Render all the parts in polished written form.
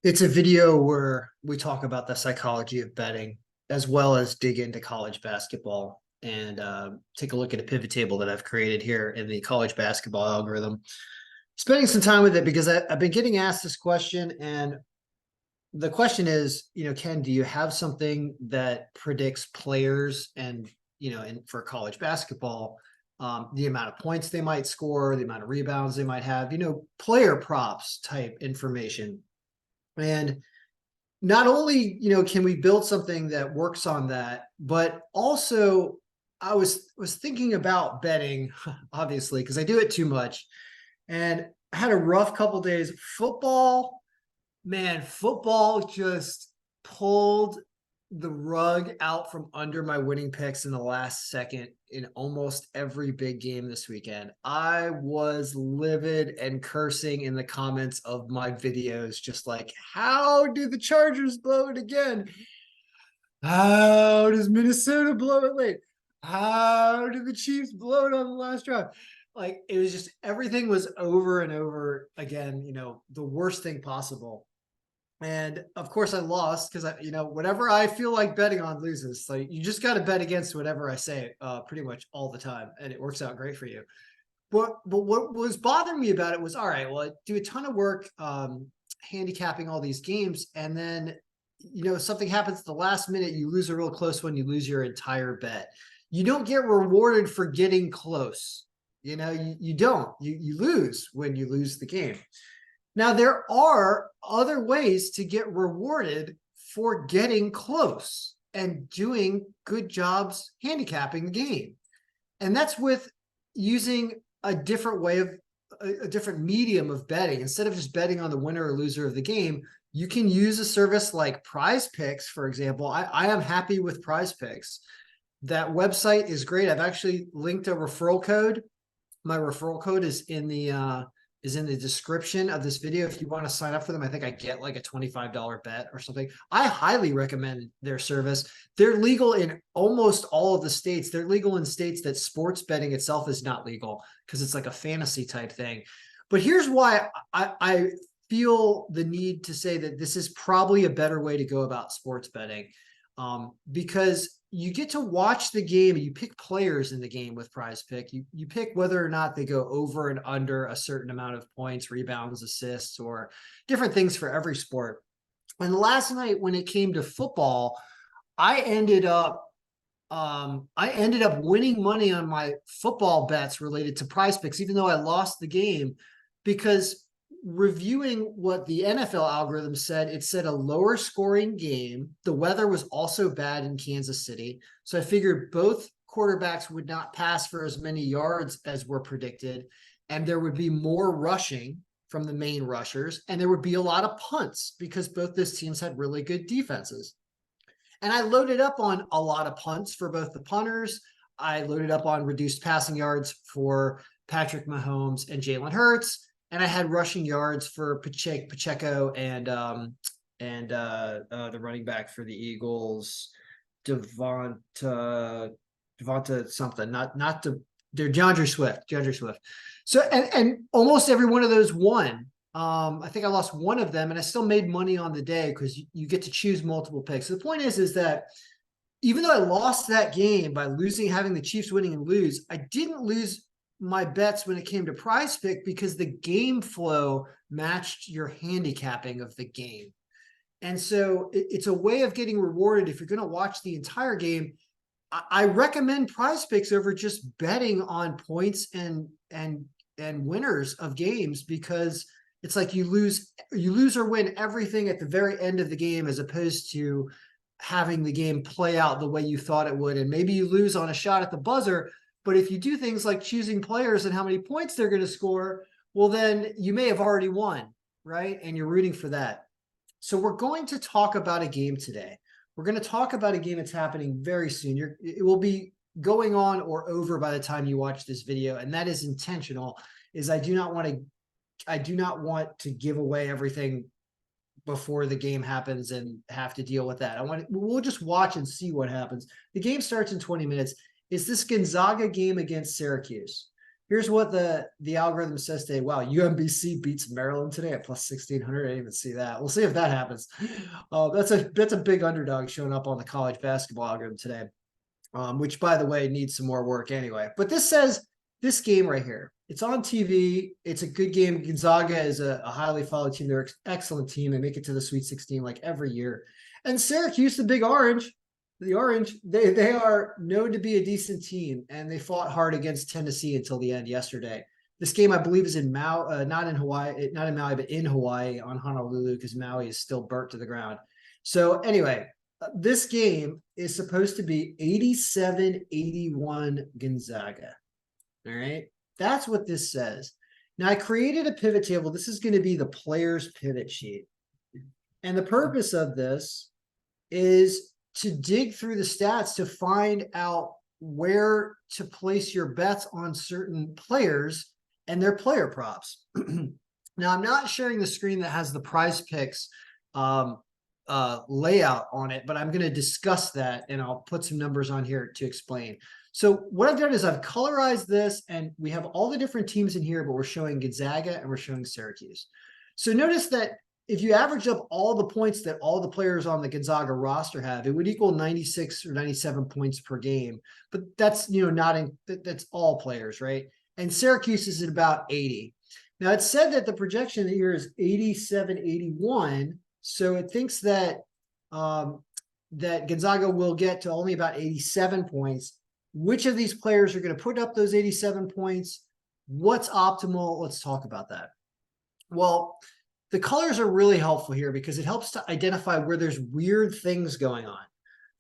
It's a video where we talk about the psychology of betting as well as dig into college basketball and take a look at a pivot table that I've created here in the college basketball algorithm. Spending some time with it because I've been getting asked this question, and the question is, Ken, do you have something that predicts players and, and for college basketball, the amount of points they might score, the amount of rebounds they might have, player props type information. And not only can we build something that works on that, but also I was thinking about betting, obviously, because I do it too much, and I had a rough couple days. Football just pulled the rug out from under my winning picks in the last second in almost every big game this weekend. I was livid and cursing in the comments of my videos, just like, how do the Chargers blow it again? How does Minnesota blow it late? How did the Chiefs blow it on the last drive? Like, it was just everything was over and over again, the worst thing possible. And of course I lost because whatever I feel like betting on loses. So you just got to bet against whatever I say pretty much all the time. And it works out great for you. But what was bothering me about it was, all right, well, I do a ton of work handicapping all these games. And then, something happens at the last minute, you lose a real close one, you lose your entire bet. You don't get rewarded for getting close. You don't. You lose when you lose the game. Now, there are other ways to get rewarded for getting close and doing good jobs handicapping the game. And that's with using a different way of a different medium of betting. Instead of just betting on the winner or loser of the game, you can use a service like Prize Picks, for example. I am happy with Prize Picks. That website is great. I've actually linked a referral code. My referral code is in the description of this video. If you want to sign up for them, I think I get like a $25 bet or something. I highly recommend their service. They're legal in almost all of the states. They're legal in states that sports betting itself is not legal because it's like a fantasy type thing. But here's why I feel the need to say that this is probably a better way to go about sports betting, because you get to watch the game and you pick players in the game with Prize Pick. You pick whether or not they go over and under a certain amount of points, rebounds, assists, or different things for every sport. And last night when it came to football, I ended up winning money on my football bets related to Prize Picks, even though I lost the game, because reviewing what the NFL algorithm said, it said a lower scoring game. The weather was also bad in Kansas City. So I figured both quarterbacks would not pass for as many yards as were predicted. And there would be more rushing from the main rushers. And there would be a lot of punts because both those teams had really good defenses. And I loaded up on a lot of punts for both the punters. I loaded up on reduced passing yards for Patrick Mahomes and Jalen Hurts. And I had rushing yards for Pacheco and the running back for the Eagles, Devonta something, not they're DeAndre Swift. So and almost every one of those won. I think I lost one of them, and I still made money on the day because you get to choose multiple picks. So the point is that even though I lost that game by having the Chiefs winning and lose, I didn't lose my bets when it came to Prize Pick because the game flow matched your handicapping of the game. And so it's a way of getting rewarded if you're going to watch the entire game. I recommend Prize Picks over just betting on points and winners of games, because it's like you lose or win everything at the very end of the game, as opposed to having the game play out the way you thought it would. And maybe you lose on a shot at the buzzer, but if you do things like choosing players and how many points they're going to score, well, then you may have already won, right? And you're rooting for that. So we're going to talk about a game today. We're going to talk about a game that's happening very soon. It will be going on or over by the time you watch this video, and that is intentional. I do not want to give away everything before the game happens and have to deal with that. We'll just watch and see what happens. The game starts in 20 minutes. Is this Gonzaga game against Syracuse. Here's what the algorithm says today. Wow, UMBC beats Maryland today at plus 1,600. I didn't even see that. We'll see if that happens. That's a big underdog showing up on the college basketball algorithm today, which, by the way, needs some more work anyway. But this says this game right here. It's on TV. It's a good game. Gonzaga is a highly followed team. They're an excellent team. They make it to the Sweet 16 like every year. And Syracuse, the big orange, they are known to be a decent team, and they fought hard against Tennessee until the end yesterday. This game, I believe, is in Maui, not in Hawaii, not in Maui, but in Hawaii on Honolulu, because Maui is still burnt to the ground. So anyway, this game is supposed to be 87-81 Gonzaga. All right. That's what this says. Now, I created a pivot table. This is going to be the player's pivot sheet. And the purpose of this is to dig through the stats to find out where to place your bets on certain players and their player props. Now, I'm not sharing the screen that has the Prize Picks layout on it, but I'm going to discuss that, and I'll put some numbers on here to explain. So what I've done is I've colorized this, and we have all the different teams in here, but we're showing Gonzaga and we're showing Syracuse. So notice that if you average up all the points that all the players on the Gonzaga roster have, it would equal 96 or 97 points per game. But that's, that's all players, right? And Syracuse is at about 80. Now, it's said that the projection here is 87-81. So it thinks that that Gonzaga will get to only about 87 points. Which of these players are going to put up those 87 points? What's optimal? Let's talk about that. Well, the colors are really helpful here because it helps to identify where there's weird things going on.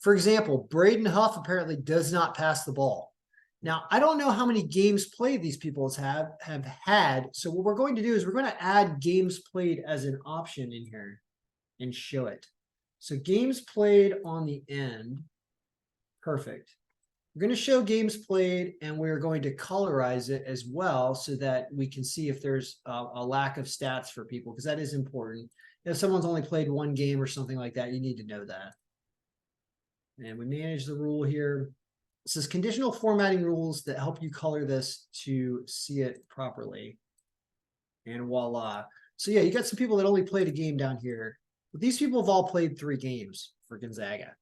For example, Braden Huff apparently does not pass the ball. Now, I don't know how many games played these people have had. So what we're going to do is we're going to add games played as an option in here and show it. So games played on the end. Perfect. We're going to show games played, and we're going to colorize it as well so that we can see if there's a lack of stats for people, because that is important. If someone's only played one game or something like that, you need to know that. And we manage the rule here. This is conditional formatting rules that help you color this to see it properly. And voila. So yeah, you got some people that only played a game down here. But these people have all played 3 games for Gonzaga.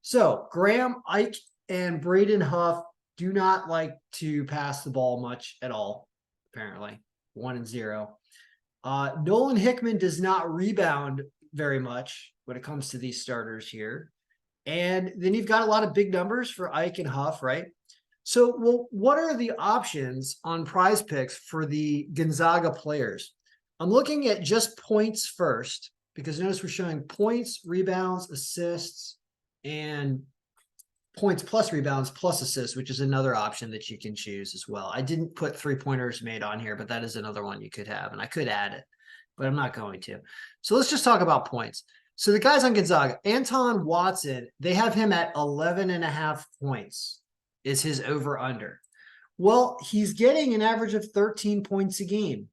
So Graham, Ike, and Braden Huff do not like to pass the ball much at all, apparently. 1-0. Nolan Hickman does not rebound very much when it comes to these starters here. And then you've got a lot of big numbers for Ike and Huff, right? So, well, what are the options on Prize Picks for the Gonzaga players? I'm looking at just points first, because notice we're showing points, rebounds, assists, and points plus rebounds plus assists, which is another option that you can choose as well. I didn't put 3-pointers made on here, but that is another one you could have, and I could add it, but I'm not going to. So let's just talk about points. So the guys on Gonzaga, Anton Watson, they have him at 11.5 points is his over-under. Well, he's getting an average of 13 points a game,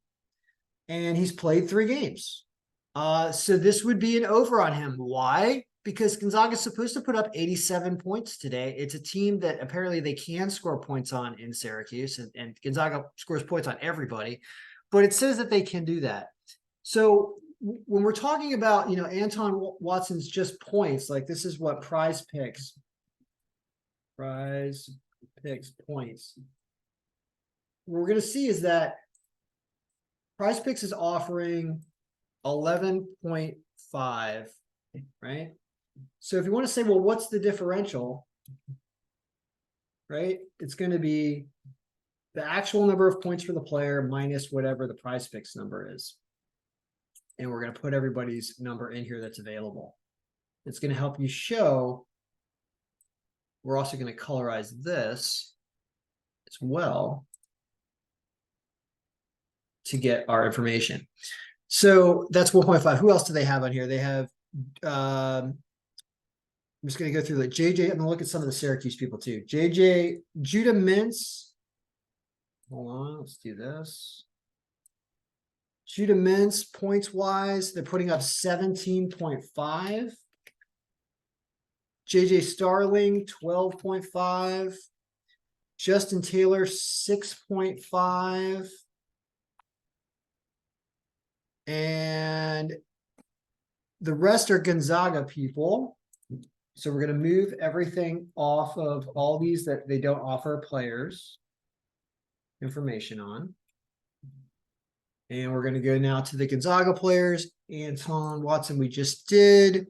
and he's played 3 games. So this would be an over on him. Why? Because Gonzaga is supposed to put up 87 points today. It's a team that apparently they can score points on in Syracuse, and Gonzaga scores points on everybody, but it says that they can do that. So when we're talking about, Anton Watson's just points, like this is what Prize Picks points. What we're going to see is that Prize Picks is offering 11.5, right? So if you want to say, well, what's the differential, right? It's going to be the actual number of points for the player minus whatever the Prize Picks number is. And we're going to put everybody's number in here that's available. It's going to help you show. We're also going to colorize this as well to get our information. So that's 1.5. Who else do they have on here? They have, I'm just going to go through the JJ. I'm going to look at some of the Syracuse people too. JJ, Judah Mintz. Hold on, let's do this. Judah Mintz, points-wise, they're putting up 17.5. JJ Starling, 12.5. Justin Taylor, 6.5. And the rest are Gonzaga people. So we're going to move everything off of all these that they don't offer players information on. And we're going to go now to the Gonzaga players. Anton Watson, we just did.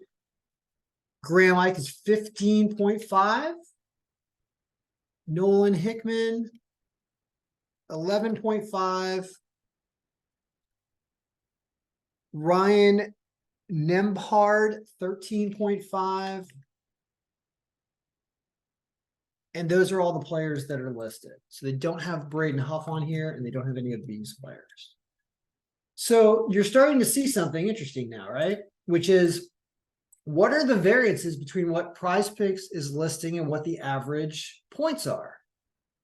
Graham Ike is 15.5. Nolan Hickman, 11.5. Ryan Nembhard, 13.5. And those are all the players that are listed. So they don't have Braden Huff on here, and they don't have any of these players. So you're starting to see something interesting now, right? Which is, what are the variances between what Prize Picks is listing and what the average points are?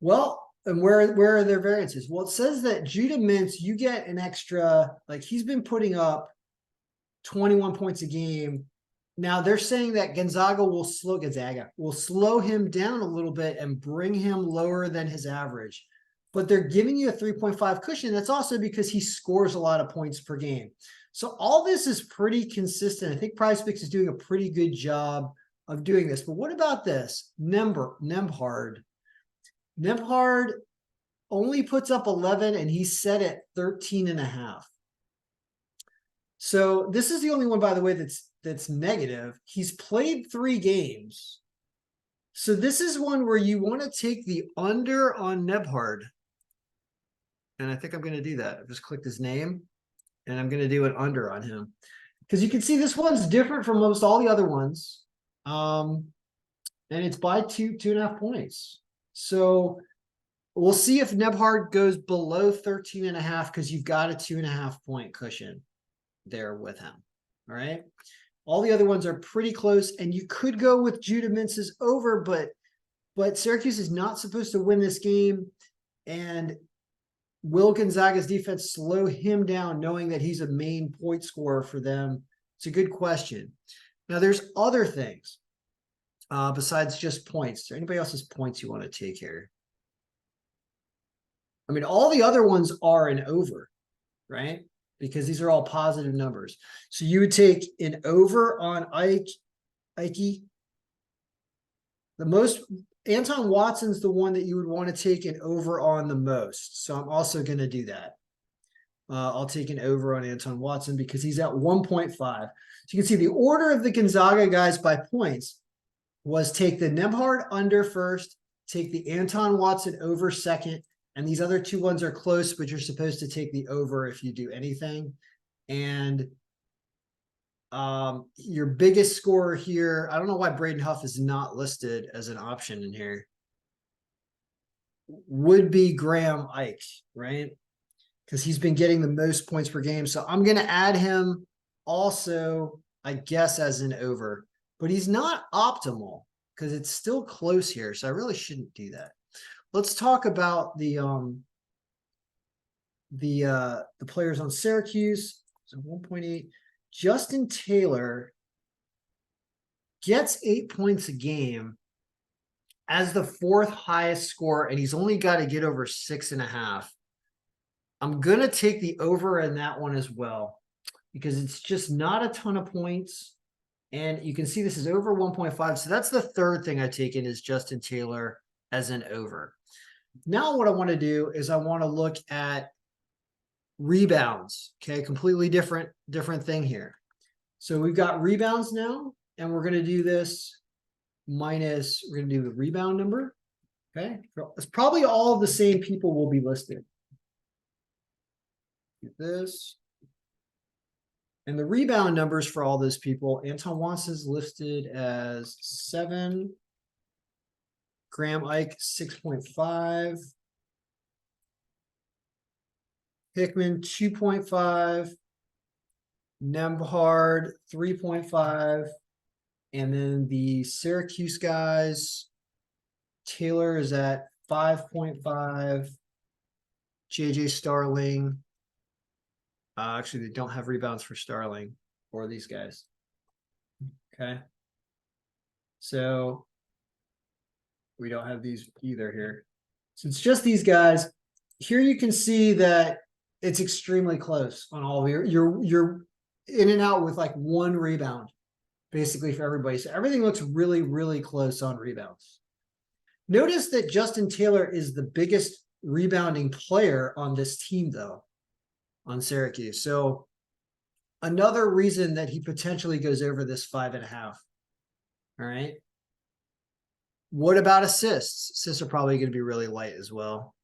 Well, and where are their variances? Well, it says that Judah Mintz, you get an extra, like he's been putting up 21 points a game. Now they're saying that Gonzaga will slow him down a little bit and bring him lower than his average. But they're giving you a 3.5 cushion. That's also because he scores a lot of points per game. So all this is pretty consistent. I think PrizePicks is doing a pretty good job of doing this. But what about this? Nembhard. Nembhard only puts up 11, and he's set at 13.5. So this is the only one, by the way, that's negative. He's played 3 games. So this is one where you want to take the under on Nembhard. And I think I'm going to do that. I've just clicked his name, and I'm going to do an under on him. Because you can see this one's different from most all the other ones. And it's by 2.5 points. So we'll see if Nembhard goes below 13.5, because you've got a 2.5 point cushion there with him. All right. All the other ones are pretty close, and you could go with Judah Mintz's over, but Syracuse is not supposed to win this game. And will Gonzaga's defense slow him down, knowing that he's a main point scorer for them? It's a good question. Now, there's other things besides just points. Is there anybody else's points you want to take here? I mean, all the other ones are an over, right? Because these are all positive numbers. So you would take an over on Ike. The most, Anton Watson's the one that you would want to take an over on the most. So I'm also going to do that. I'll take an over on Anton Watson because he's at 1.5. So you can see the order of the Gonzaga guys by points was take the Nembhard under first, take the Anton Watson over second, and these other 2 ones are close, but you're supposed to take the over if you do anything. And your biggest scorer here, I don't know why Braden Huff is not listed as an option in here, would be Graham Ike, right? Because he's been getting the most points per game. So I'm going to add him also, I guess, as an over. But he's not optimal because it's still close here. So I really shouldn't do that. Let's talk about the players on Syracuse. So 1.8. Justin Taylor gets 8 points a game as the 4th highest scorer, and he's only got to get over 6.5. I'm going to take the over in that one as well because it's just not a ton of points. And you can see this is over 1.5. So that's the 3rd thing I've taken is Justin Taylor as an over. Now what I want to do is I want to look at rebounds. Okay, completely different thing here. So we've got rebounds now, and we're going to do this minus, we're going to do the rebound number. Okay, it's probably all of the same people will be listed. Get this. And the rebound numbers for all those people, Anton Watson is listed as 7. Graham Ike, 6.5. Hickman, 2.5. Nembhard, 3.5. And then the Syracuse guys, Taylor is at 5.5. JJ Starling. Actually, they don't have rebounds for Starling or these guys. Okay. So we don't have these either here. So it's just these guys. Here you can see that it's extremely close on all of you're in and out with like one rebound, basically for everybody. So everything looks really, really close on rebounds. Notice that Justin Taylor is the biggest rebounding player on this team, though, on Syracuse. So another reason that he potentially goes over this 5.5. All right. What about assists? Assists are probably going to be really light as well.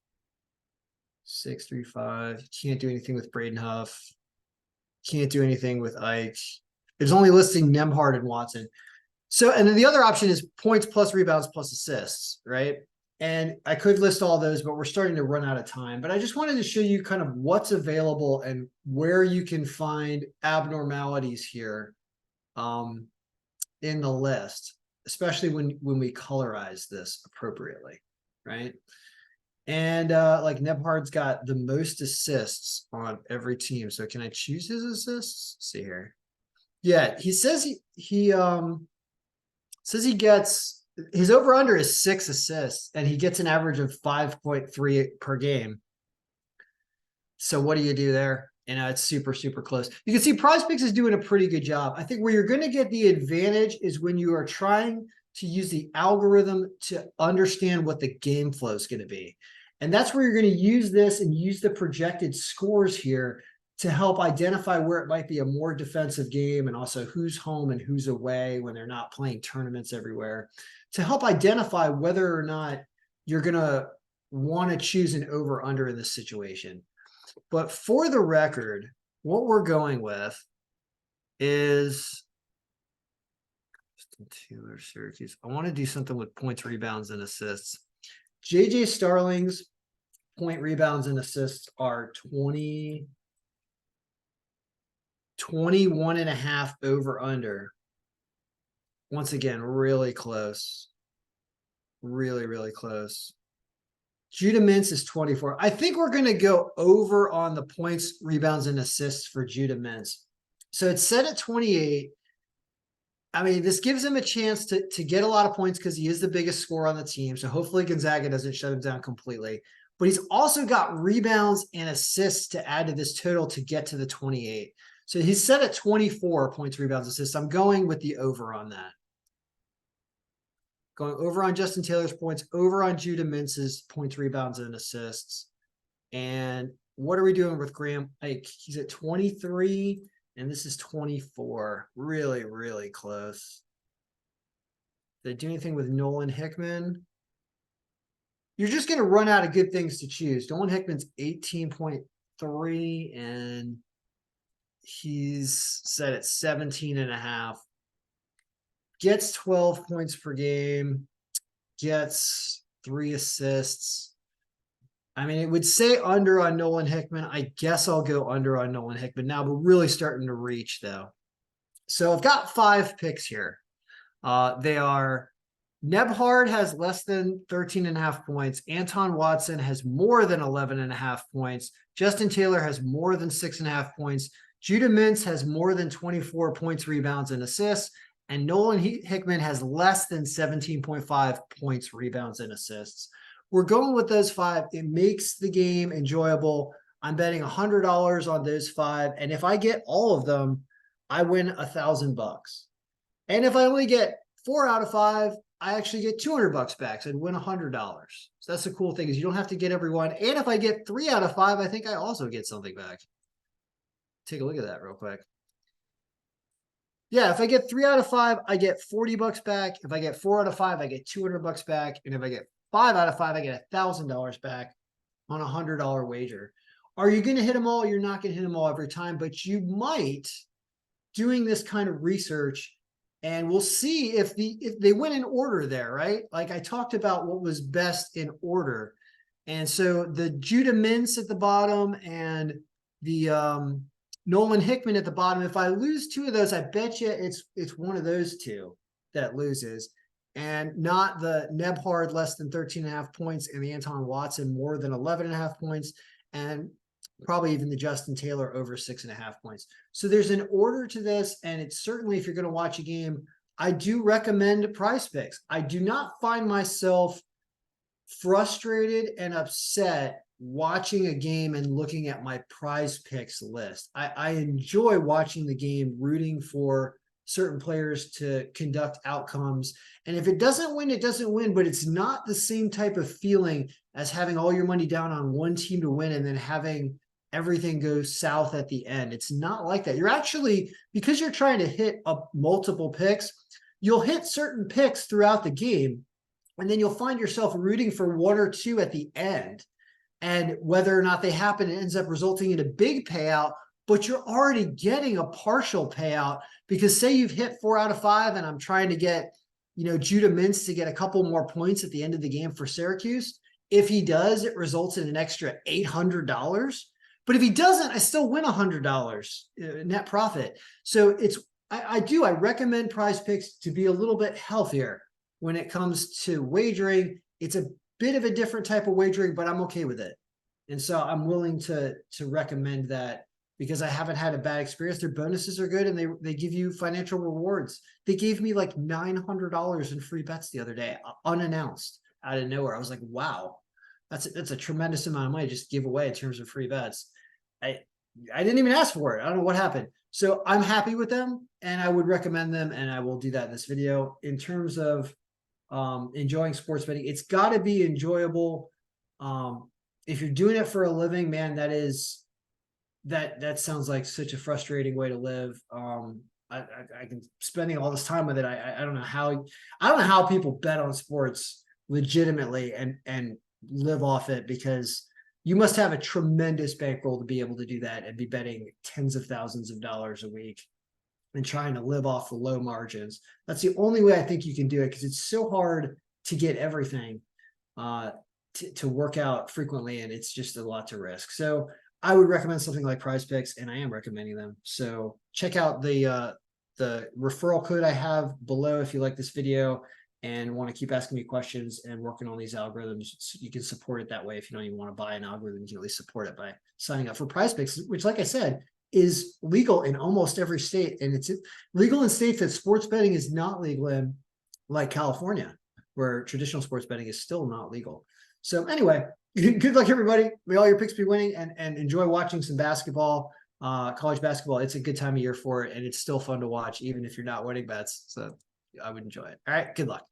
6.35. Can't do anything with Braden Huff. Can't do anything with Ike. It's only listing Nembhard and Watson. So, and then the other option is points plus rebounds plus assists, right? And I could list all those, but we're starting to run out of time. But I just wanted to show you kind of what's available and where you can find abnormalities here in the list, especially when we colorize this appropriately, right? And like Nebhard's got the most assists on every team. So can I choose his assists? Let's see here. Yeah, he says he gets his over under is 6 assists and he gets an average of 5.3 per game. So what do you do there? And it's super, super close. You can see Prize Picks is doing a pretty good job. I think where you're going to get the advantage is when you are trying to use the algorithm to understand what the game flow is going to be. And that's where you're going to use this and use the projected scores here to help identify where it might be a more defensive game and also who's home and who's away when they're not playing tournaments everywhere, to help identify whether or not you're going to want to choose an over-under in this situation. But for the record, what we're going with is Taylor, Syracuse. I want to do something with points, rebounds, and assists. JJ Starling's point, rebounds, and assists are 21.5 over under. Once again, really close. Really, really close. Judah Mintz is 24. I think we're going to go over on the points, rebounds, and assists for Judah Mintz. So it's set at 28. I mean, this gives him a chance to get a lot of points because he is the biggest scorer on the team. So hopefully Gonzaga doesn't shut him down completely. But he's also got rebounds and assists to add to this total to get to the 28. So he's set at 24 points, rebounds, assists. I'm going with the over on that. Going over on Justin Taylor's points, over on Judah Mintz's points, rebounds, and assists. And what are we doing with Graham Ike? He's at 23, and this is 24. Really, really close. Did they do anything with Nolan Hickman? You're just going to run out of good things to choose. Nolan Hickman's 18.3, and he's set at 17.5. Gets 12 points per game, gets 3 assists. I mean, it would say under on Nolan Hickman. I guess I'll go under on Nolan Hickman now, but really starting to reach, though. So I've got 5 picks here. They are Nembhard has less than 13.5 points. Anton Watson has more than 11.5 points. Justin Taylor has more than 6.5 points. Judah Mintz has more than 24 points, rebounds, and assists. And Nolan Hickman has less than 17.5 points, rebounds, and assists. We're going with those 5. It makes the game enjoyable. I'm betting $100 on those 5. And if I get all of them, I win $1,000. And if I only get 4 out of 5, I actually get $200 back. So I'd win $100. So that's the cool thing is you don't have to get every one. And if I get 3 out of 5, I think I also get something back. Take a look at that real quick. Yeah, if I get 3 out of 5, I get $40 back. If I get 4 out of 5, I get $200 back. And if I get 5 out of 5, I get $1,000 back on a $100 wager. Are you going to hit them all? You're not going to hit them all every time, but you might doing this kind of research, and we'll see if they went in order there, right? Like I talked about what was best in order. And so the Judah Mintz at the bottom and the Nolan Hickman at the bottom. If I lose 2 of those, I bet you it's one of those 2 that loses, and not the Nembhard less than 13.5 points and the Anton Watson more than 11.5 points, and probably even the Justin Taylor over 6.5 points. So there's an order to this, and it's certainly, if you're going to watch a game, I do recommend Prize Picks. I do not find myself frustrated and upset watching a game and looking at my prize picks list. I enjoy watching the game, rooting for certain players to conduct outcomes. And if it doesn't win, it doesn't win, but it's not the same type of feeling as having all your money down on one team to win and then having everything go south at the end. It's not like that. You're actually, because you're trying to hit up multiple picks, you'll hit certain picks throughout the game, and then you'll find yourself rooting for one or two at the end. And whether or not they happen, it ends up resulting in a big payout, but you're already getting a partial payout because say you've hit 4 out of 5 and I'm trying to get, Judah Mintz to get a couple more points at the end of the game for Syracuse. If he does, it results in an extra $800. But if he doesn't, I still win $100 net profit. So I recommend Prize Picks to be a little bit healthier when it comes to wagering. It's a bit of a different type of wagering, but I'm okay with it. And so I'm willing to recommend that because I haven't had a bad experience. Their bonuses are good and they give you financial rewards. They gave me like $900 in free bets the other day, unannounced out of nowhere. I was like, wow, that's a tremendous amount of money just give away in terms of free bets. I didn't even ask for it. I don't know what happened. So I'm happy with them and I would recommend them, and I will do that in this video. In terms of enjoying sports betting, it's got to be enjoyable. If you're doing it for a living, man, that sounds like such a frustrating way to live. I can spending all this time with it. I don't know how people bet on sports legitimately and live off it, because you must have a tremendous bankroll to be able to do that and be betting tens of thousands of dollars a week and trying to live off the low margins. That's the only way I think you can do it, because it's so hard to get everything to work out frequently, and it's just a lot to risk. So I would recommend something like Prize Picks, and I am recommending them. So check out the referral code I have below if you like this video and want to keep asking me questions and working on these algorithms. You can support it that way. If you don't even want to buy an algorithm, you can at least support it by signing up for Prize Picks, which, like I said, is legal in almost every state. And it's legal in states that sports betting is not legal in, like California, where traditional sports betting is still not legal. So anyway, good luck, everybody. May all your picks be winning, and enjoy watching some basketball, college basketball. It's a good time of year for it, and it's still fun to watch, even if you're not winning bets. So I would enjoy it. All right, good luck.